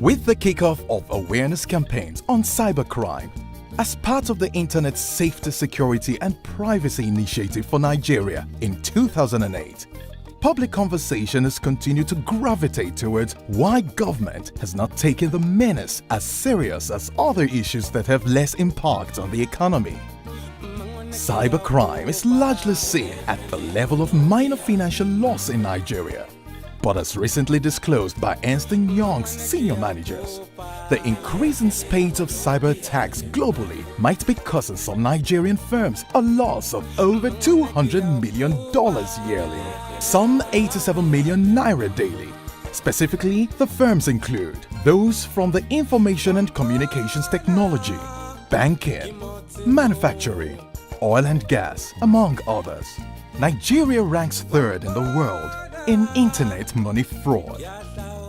With the kickoff of awareness campaigns on cybercrime, as part of the Internet Safety, Security and Privacy Initiative for Nigeria in 2008, public conversation has continued to gravitate towards why government has not taken the menace as serious as other issues that have less impact on the economy. Cybercrime is largely seen at the level of minor financial loss in Nigeria, but as recently disclosed by Ernst & Young's senior managers, the increasing spate of cyber attacks globally might be causing some Nigerian firms a loss of over $200 million yearly, some 87 million naira daily. Specifically, the firms include those from the information and communications technology, banking, manufacturing, oil and gas, among others. Nigeria ranks third in the world in internet money fraud.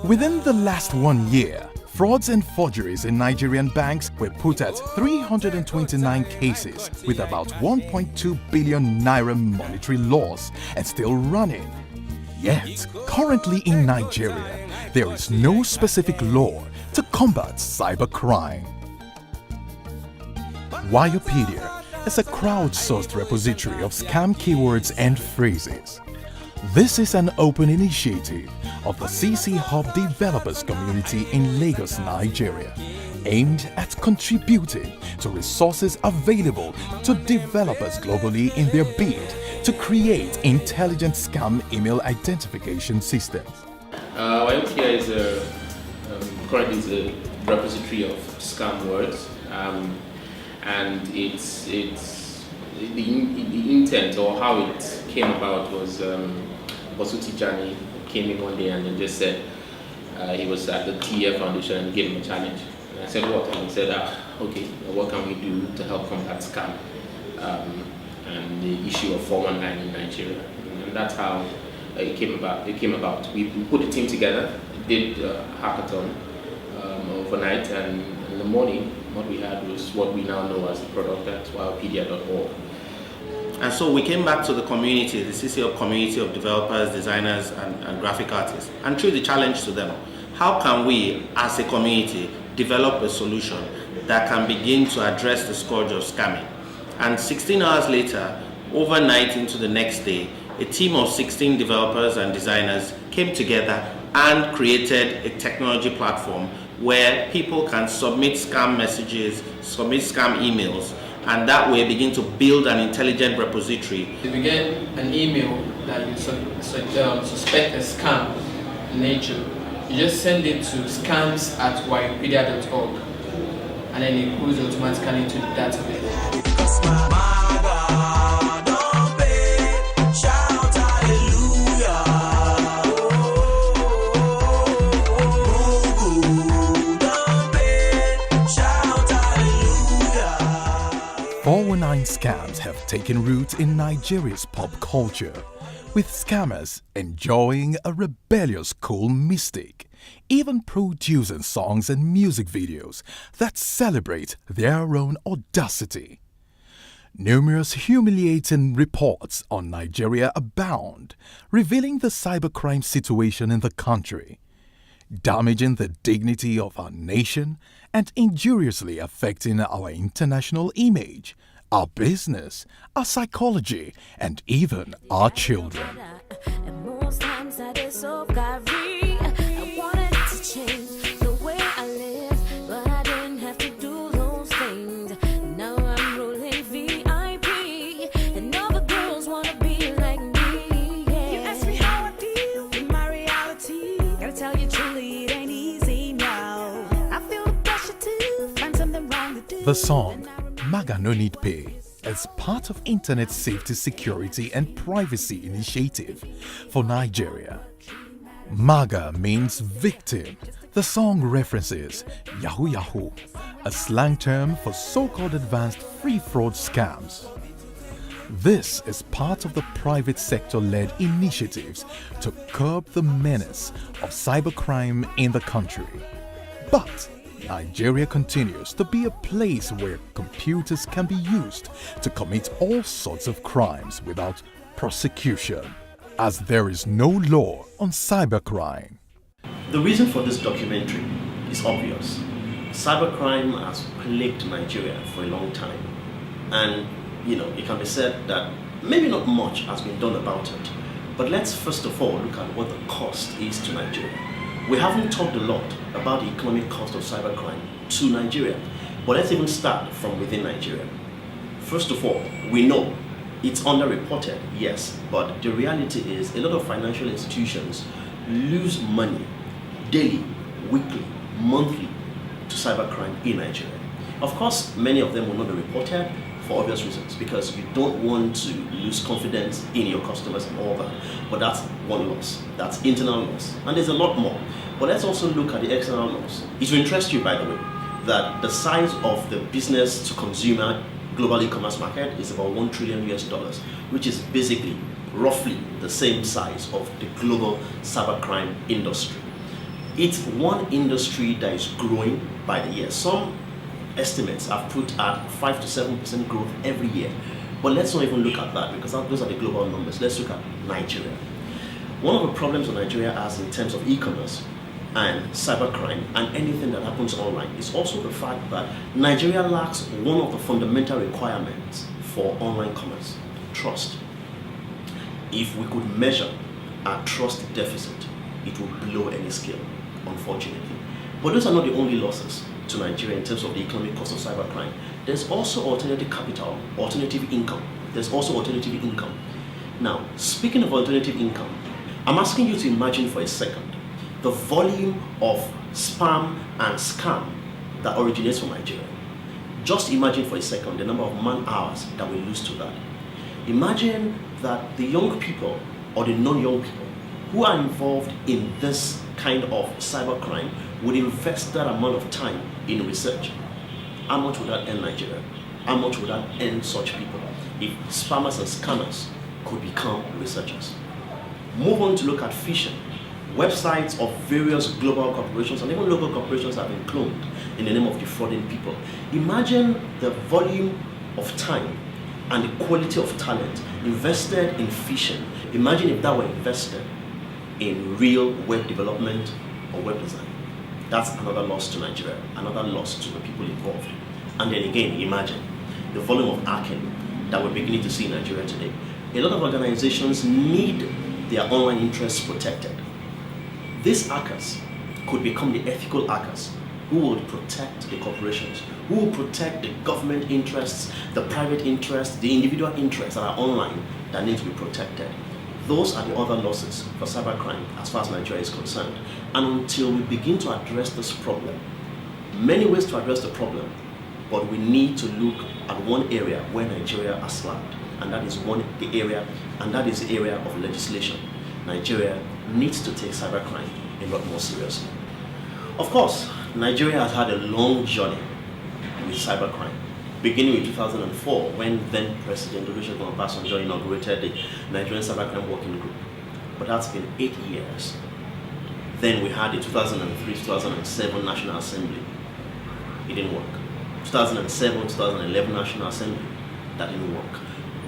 Within the last 1 year, frauds and forgeries in Nigerian banks were put at 329 cases with about 1.2 billion naira monetary loss and still running. Yet, currently in Nigeria, there is no specific law to combat cybercrime. Wikipedia is a crowdsourced repository of scam keywords and phrases. This is an open initiative of the CC Hub developers community in Lagos, Nigeria, aimed at contributing to resources available to developers globally in their bid to create intelligent scam email identification systems. Wikipedia is currently is a repository of scam words, and it's the intent or how it came about was Bosuti Jani came in one day and then just said he was at the TF Foundation and gave him a challenge. And I said, what? And he said, okay, what can we do to help combat scam and the issue of 419 in Nigeria? And that's how it came about. We put a team together, did a hackathon overnight, and in the morning, what we had was what we now know as the product at wikipedia.org. And so we came back to the community, the CCO community of developers, designers, and graphic artists, and threw the challenge to them. How can we, as a community, develop a solution that can begin to address the scourge of scamming? And 16 hours later, overnight into the next day, a team of 16 developers and designers came together and created a technology platform where people can submit scam messages, submit scam emails, and that way begin to build an intelligent repository. If you get an email that you suspect a scam in nature, you just send it to scams@wikipedia.org, and then it goes automatically into the database. 419 scams have taken root in Nigeria's pop culture, with scammers enjoying a rebellious cool mystique, even producing songs and music videos that celebrate their own audacity. Numerous humiliating reports on Nigeria abound, revealing the cybercrime situation in the country, damaging the dignity of our nation and injuriously affecting our international image, our business, our psychology, and even our children. And most times I did so I wanted to change the way I live, but I didn't have to do those things. Now I'm rolling VIP, and all the girls wanna be like me. Yeah. You ask me how I feel in my reality. Gotta tell you truly, it ain't easy now. I feel the pressure to find something wrong to do. The song Maga No Need Pay is part of Internet Safety, Security and Privacy Initiative for Nigeria. MAGA means victim. The song references Yahoo Yahoo, a slang term for so-called advanced free fraud scams. This is part of the private sector-led initiatives to curb the menace of cybercrime in the country. But Nigeria continues to be a place where computers can be used to commit all sorts of crimes without prosecution, as there is no law on cybercrime. The reason for this documentary is obvious. Cybercrime has plagued Nigeria for a long time, and it can be said that maybe not much has been done about it. But let's first of all look at what the cost is to Nigeria. We haven't talked a lot about the economic cost of cybercrime to Nigeria, but let's even start from within Nigeria. First of all, we know it's underreported, yes, but the reality is a lot of financial institutions lose money daily, weekly, monthly to cybercrime in Nigeria. Of course, many of them will not be reported for obvious reasons, because you don't want to lose confidence in your customers and all that. But that's one loss. That's internal loss. And there's a lot more. But let's also look at the external loss. It will interest you, by the way, that the size of the business to consumer global e-commerce market is about $1 trillion, which is basically roughly the same size of the global cybercrime industry. It's one industry that is growing by the year. Some estimates are put at 5 to 7% growth every year. But let's not even look at that, because those are the global numbers. Let's look at Nigeria. One of the problems that Nigeria has in terms of e-commerce and cybercrime and anything that happens online is also the fact that Nigeria lacks one of the fundamental requirements for online commerce: trust. If we could measure our trust deficit, it would blow any scale, unfortunately. But those are not the only losses to Nigeria in terms of the economic cost of cybercrime. There's also alternative capital, alternative income. There's also alternative income. Now, speaking of alternative income, I'm asking you to imagine for a second the volume of spam and scam that originates from Nigeria. Just imagine for a second the number of man hours that we lose to that. Imagine that the young people or the non-young people who are involved in this kind of cybercrime would invest that amount of time in research. How much would that earn Nigeria? How much would that earn such people if spammers and scammers could become researchers? Move on to look at phishing. Websites of various global corporations and even local corporations have been cloned in the name of defrauding people. Imagine the volume of time and the quality of talent invested in phishing. Imagine if that were invested in real web development or web design. That's another loss to Nigeria, another loss to the people involved. And then again, imagine the volume of hacking that we're beginning to see in Nigeria today. A lot of organizations need their online interests protected. These hackers could become the ethical hackers who would protect the corporations, who will protect the government interests, the private interests, the individual interests that are online that need to be protected. Those are the other losses for cybercrime as far as Nigeria is concerned. And until we begin to address this problem, many ways to address the problem, but we need to look at one area where Nigeria has slacked, and that is the area of legislation. Nigeria needs to take cybercrime a lot more seriously. Of course, Nigeria has had a long journey with cybercrime, beginning in 2004 when then President Olusegun Obasanjo inaugurated the Nigerian Cybercrime Working Group. But that's been 8 years. Then we had the 2003-2007 National Assembly. It didn't work. 2007-2011 National Assembly, that didn't work.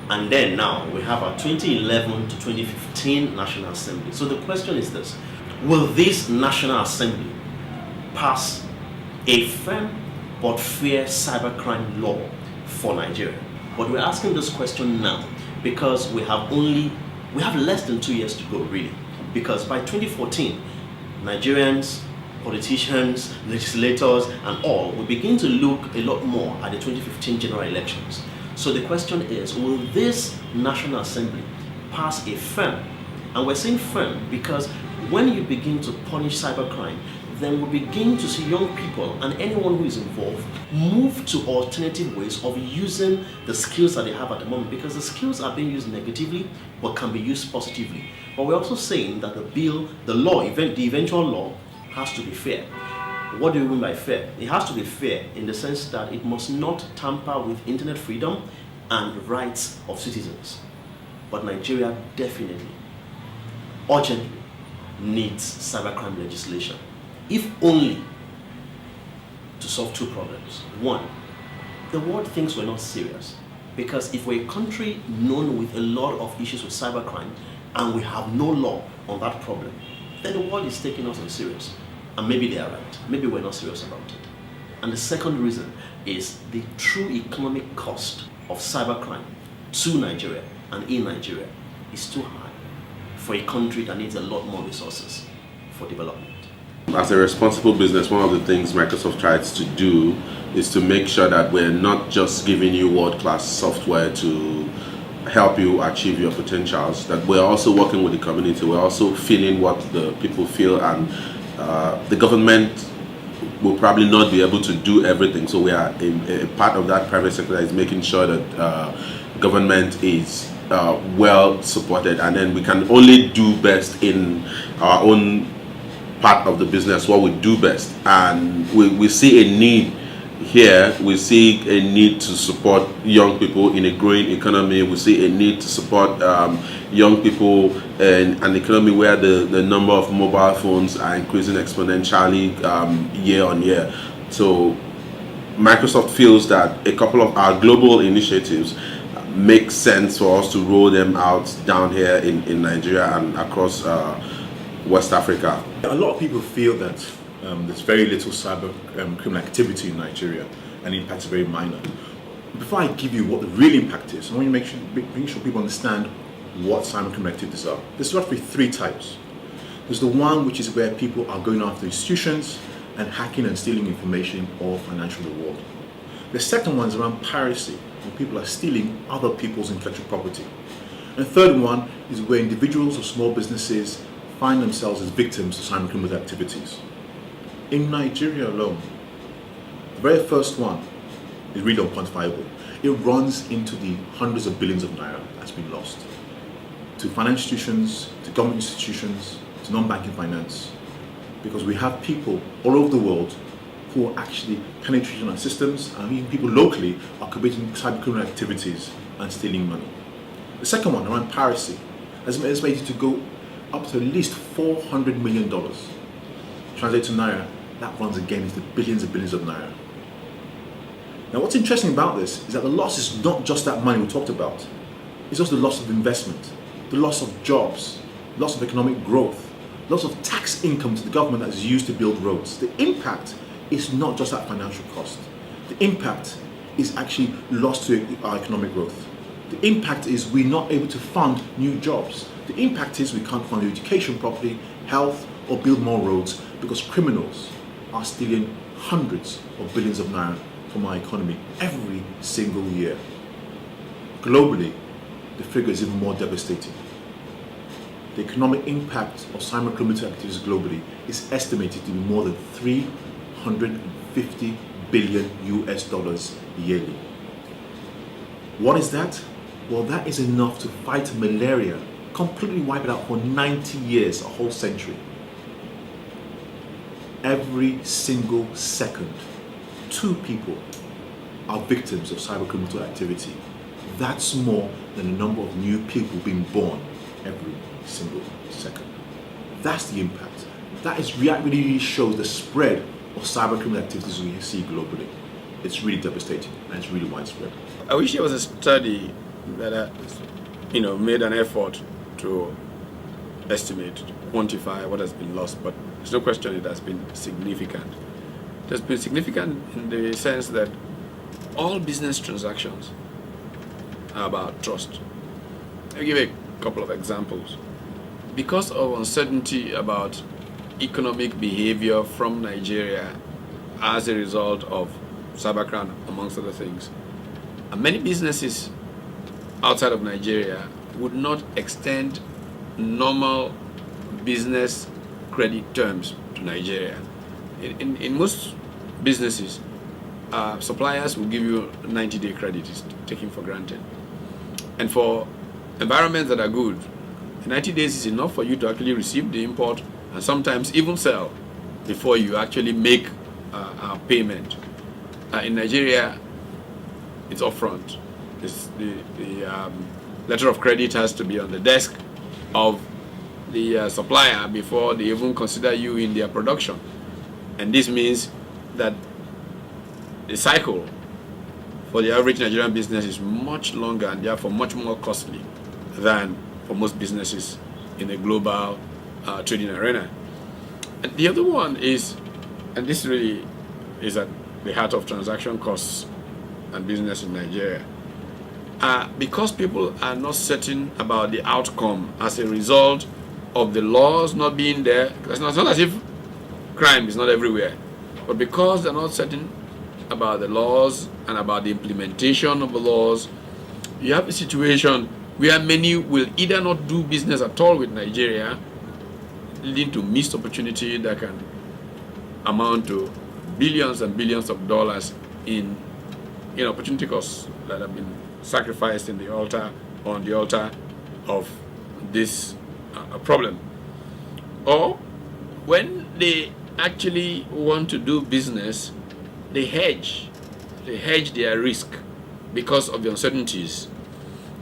And then now we have our 2011 to 2015 National Assembly. So the question is this: will this National Assembly pass a firm but fair cybercrime law for Nigeria? But we're asking this question now because we have less than 2 years to go, really. Because by 2014, Nigerians, politicians, legislators, and all will begin to look a lot more at the 2015 general elections. So the question is, will this National Assembly pass a firm? And we're saying firm because when you begin to punish cybercrime, then we begin to see young people and anyone who is involved move to alternative ways of using the skills that they have at the moment, because the skills are being used negatively but can be used positively. But we're also saying that the eventual law has to be fair. What do we mean by fair? It has to be fair in the sense that it must not tamper with internet freedom and rights of citizens. But Nigeria definitely, urgently needs cybercrime legislation, if only to solve two problems. One, the world thinks we're not serious, because if we're a country known with a lot of issues with cybercrime and we have no law on that problem, then the world is taking us unserious. And maybe they are right. Maybe we're not serious about it. And the second reason is the true economic cost of cybercrime to Nigeria and in Nigeria is too high for a country that needs a lot more resources for development. As a responsible business, one of the things Microsoft tries to do is to make sure that we're not just giving you world-class software to help you achieve your potentials, that we're also working with the community, we're also feeling what the people feel, and the government will probably not be able to do everything. So we are a part of that private sector that is making sure that government is well supported, and then we can only do best in our own part of the business, what we do best. And we see a need here. We see a need to support young people in a growing economy. We see a need to support young people in an economy where the number of mobile phones are increasing exponentially year on year. So Microsoft feels that a couple of our global initiatives make sense for us to roll them out down here in Nigeria and across West Africa. A lot of people feel that there's very little cyber criminal activity in Nigeria, and the impact is very minor. Before I give you what the real impact is, I want to make sure people understand what cyber criminal activities are. There's roughly three types. There's the one which is where people are going after institutions and hacking and stealing information or financial reward. The second one is around piracy, where people are stealing other people's intellectual property. And the third one is where individuals or small businesses find themselves as victims of cyber criminal activities. In Nigeria alone, the very first one is really unquantifiable. It runs into the hundreds of billions of naira that's been lost to financial institutions, to government institutions, to non-banking finance, because we have people all over the world who are actually penetrating our systems, and even people locally are committing cyber criminal activities and stealing money. The second one, around piracy, has been estimated to go up to at least $400 million. Translated to naira, that runs again into billions and billions of naira. Now, what's interesting about this is that the loss is not just that money we talked about. It's also the loss of investment, the loss of jobs, loss of economic growth, loss of tax income to the government that is used to build roads. The impact is not just that financial cost. The impact is actually lost to our economic growth. The impact is we're not able to fund new jobs. The impact is we can't fund education properly, health, or build more roads because criminals are stealing hundreds of billions of naira from our economy every single year. Globally, the figure is even more devastating. The economic impact of cyber criminal activities globally is estimated to be more than $350 billion yearly. What is that? Well, that is enough to fight malaria, completely wipe it out for 90 years, a whole century. Every single second, 2 people are victims of cyber criminal activity. That's more than the number of new people being born every single second. That's the impact. That is really shows the spread of cyber criminal activities we see globally. It's really devastating and it's really widespread. I wish there was a study that made an effort to estimate, quantify what has been lost, but there's no question it has been significant. It has been significant in the sense that all business transactions are about trust. I'll give a couple of examples. Because of uncertainty about economic behavior from Nigeria as a result of cybercrime, amongst other things, and many businesses outside of Nigeria would not extend normal business credit terms to Nigeria. In most businesses, suppliers will give you 90-day credit, is taken for granted. And for environments that are good, 90 days is enough for you to actually receive the import and sometimes even sell before you actually make a payment. In Nigeria, it's upfront. The letter of credit has to be on the desk of the supplier before they even consider you in their production. And this means that the cycle for the average Nigerian business is much longer and therefore much more costly than for most businesses in the global trading arena. And the other one is, and this really is at the heart of transaction costs and business in Nigeria, because people are not certain about the outcome as a result of the laws not being there. It's not as if crime is not everywhere, but because they're not certain about the laws and about the implementation of the laws, you have a situation where many will either not do business at all with Nigeria, leading to missed opportunity that can amount to billions and billions of dollars in opportunity costs that have been sacrificed in the altar, on the altar of this problem. Or when they actually want to do business, they hedge their risk because of the uncertainties.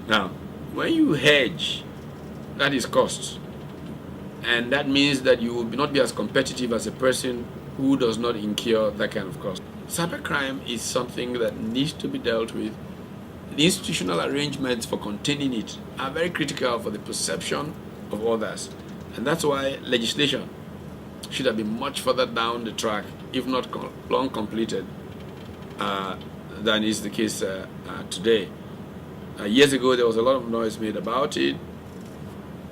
Now, when you hedge, that is cost. And that means that you will not be as competitive as a person who does not incur that kind of cost. Cybercrime is something that needs to be dealt with. The institutional arrangements for containing it are very critical for the perception of others. And that's why legislation should have been much further down the track, if not long completed, than is the case today. Years ago, there was a lot of noise made about it.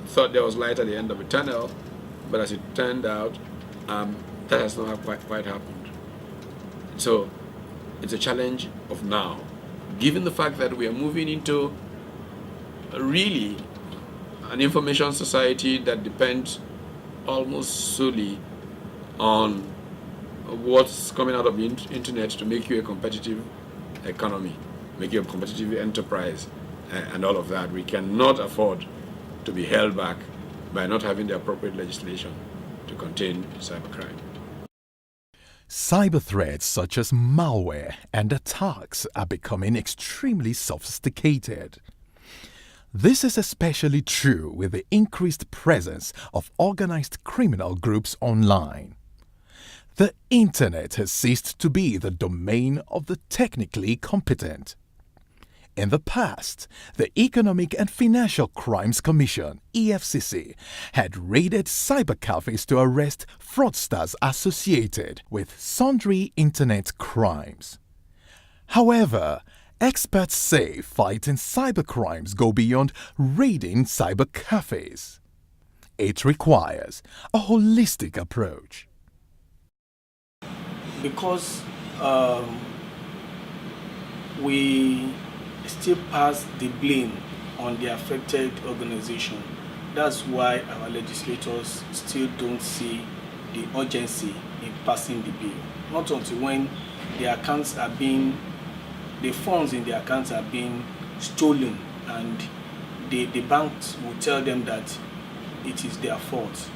Thought there was light at the end of the tunnel, but as it turned out, that has not quite happened. So it's a challenge of now, given the fact that we are moving into really an information society that depends almost solely on what's coming out of the internet to make you a competitive economy, make you a competitive enterprise, and all of that. We cannot afford to be held back by not having the appropriate legislation to contain cybercrime. Cyber threats such as malware and attacks are becoming extremely sophisticated. This is especially true with the increased presence of organized criminal groups online. The internet has ceased to be the domain of the technically competent. In the past, the Economic and Financial Crimes Commission (EFCC) had raided cyber cafes to arrest fraudsters associated with sundry internet crimes. However, experts say fighting cybercrimes go beyond raiding cyber cafes. It requires a holistic approach. Because we still pass the blame on the affected organization. That's why our legislators still don't see the urgency in passing the bill. Not until when the funds in the accounts are being stolen, and the banks will tell them that it is their fault.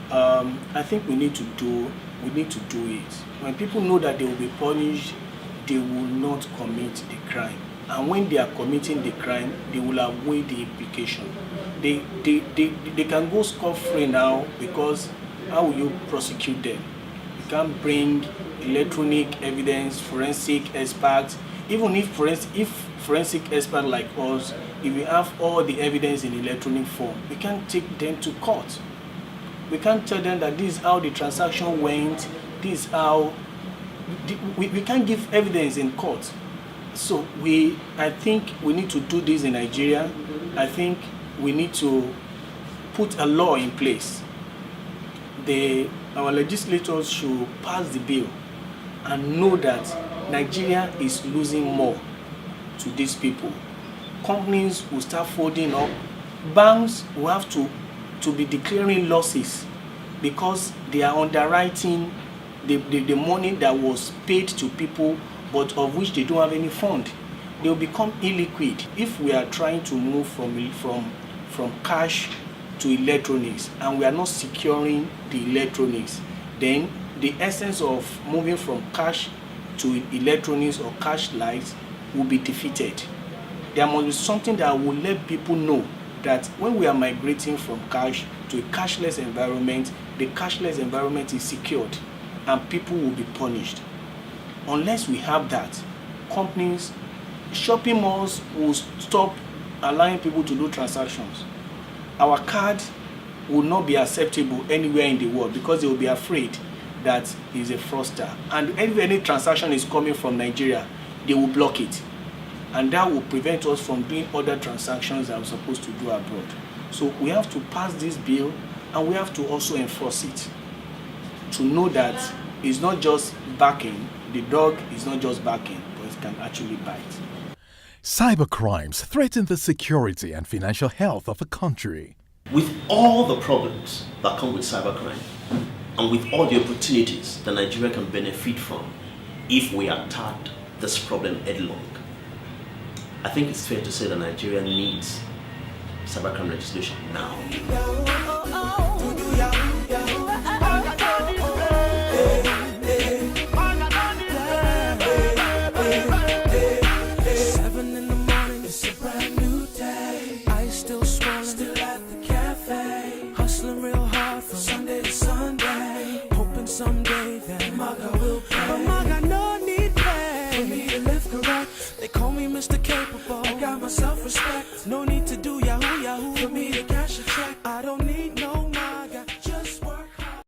I think we need to do it. When people know that they will be punished, they will not commit the crime. And when they are committing the crime, they will avoid the implication. They can go scot-free now, because how will you prosecute them? You can't bring electronic evidence, forensic experts. Even if forensic experts like us, if we have all the evidence in electronic form, we can't take them to court. We can't tell them that this is how the transaction went, this is how... We can't give evidence in court. So I think we need to do this in Nigeria. I think we need to put a law in place. Our legislators should pass the bill and know that Nigeria is losing more to these people. Companies will start folding up. Banks will have to be declaring losses because they are underwriting the money that was paid to people, but of which they don't have any fund. They will become illiquid. If we are trying to move from cash to electronics and we are not securing the electronics, then the essence of moving from cash to electronics or cash lights will be defeated. There must be something that will let people know that when we are migrating from cash to a cashless environment, the cashless environment is secured and people will be punished. Unless we have that, companies, shopping malls will stop allowing people to do transactions. Our card will not be acceptable anywhere in the world because they will be afraid that he's a fraudster. And if any transaction is coming from Nigeria, they will block it. And that will prevent us from doing other transactions that we're supposed to do abroad. So we have to pass this bill and we have to also enforce it. To know that it's not just barking, the dog is not just barking, but it can actually bite. Cybercrimes threaten the security and financial health of a country. With all the problems that come with cybercrime and with all the opportunities that Nigeria can benefit from if we attack this problem headlong, I think it's fair to say that Nigeria needs cybercrime legislation now. Someday that Maga will pay. But Maga no need pay. For me to live correct, they call me Mr. K.